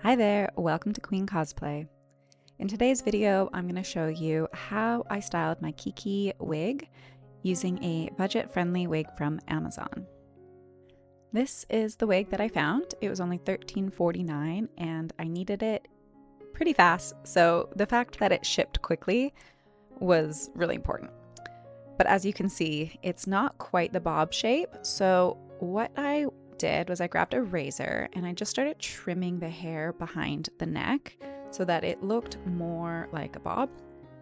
Hi there, welcome to Queen Cosplay. In today's video, I'm going to show you how I styled my Kiki wig using a budget-friendly wig from Amazon. This is the wig that I found. It was only $13.49 and I needed it pretty fast, so the fact that it shipped quickly was really important. But as you can see, it's not quite the bob shape, so what I did was I grabbed a razor and I just started trimming the hair behind the neck so that it looked more like a bob.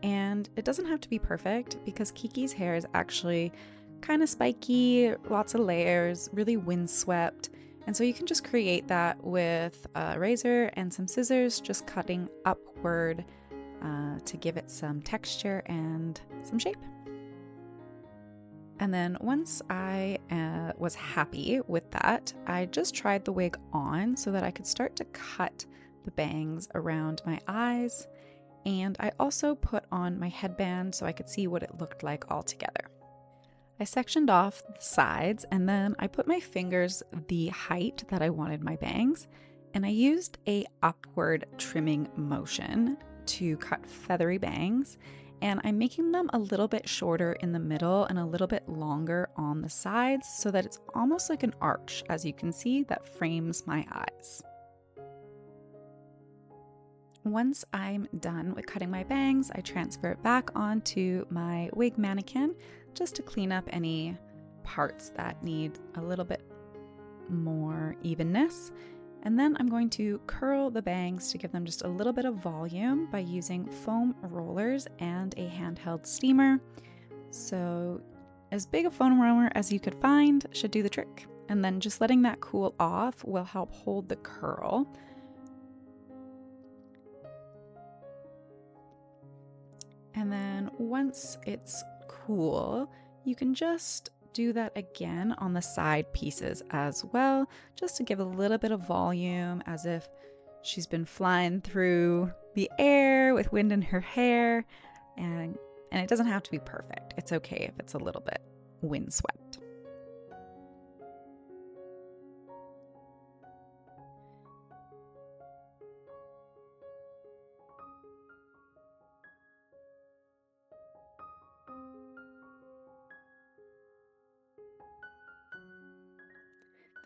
And it doesn't have to be perfect because Kiki's hair is actually kind of spiky, lots of layers, really windswept. And so you can just create that with a razor and some scissors, just cutting upward to give it some texture and some shape. And then once I was happy with that, I just tried the wig on so that I could start to cut the bangs around my eyes. And I also put on my headband so I could see what it looked like all together. I sectioned off the sides and then I put my fingers the height that I wanted my bangs. And I used a upward trimming motion to cut feathery bangs. And I'm making them a little bit shorter in the middle and a little bit longer on the sides so that it's almost like an arch, as you can see, that frames my eyes. Once I'm done with cutting my bangs, I transfer it back onto my wig mannequin just to clean up any parts that need a little bit more evenness. And then I'm going to curl the bangs to give them just a little bit of volume by using foam rollers and a handheld steamer. So as big a foam roller as you could find should do the trick. And then just letting that cool off will help hold the curl. And then once it's cool, you can just do that again on the side pieces as well, just to give a little bit of volume, as if she's been flying through the air with wind in her hair. And it doesn't have to be perfect. It's okay if it's a little bit windswept.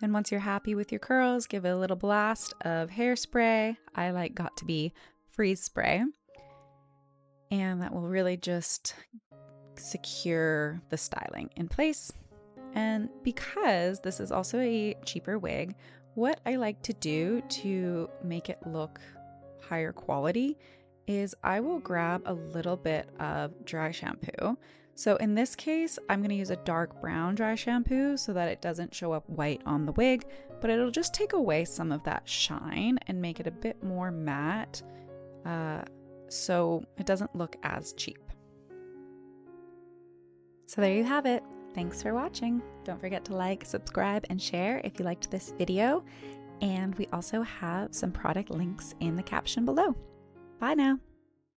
Then once you're happy with your curls, give it a little blast of hairspray. I like Got To Be freeze spray. And that will really just secure the styling in place. And because this is also a cheaper wig, what I like to do to make it look higher quality is I will grab a little bit of dry shampoo. So in this case, I'm going to use a dark brown dry shampoo so that it doesn't show up white on the wig, but it'll just take away some of that shine and make it a bit more matte, so it doesn't look as cheap. So there you have it. Thanks for watching. Don't forget to like, subscribe, and share if you liked this video. And we also have some product links in the caption below. Bye now.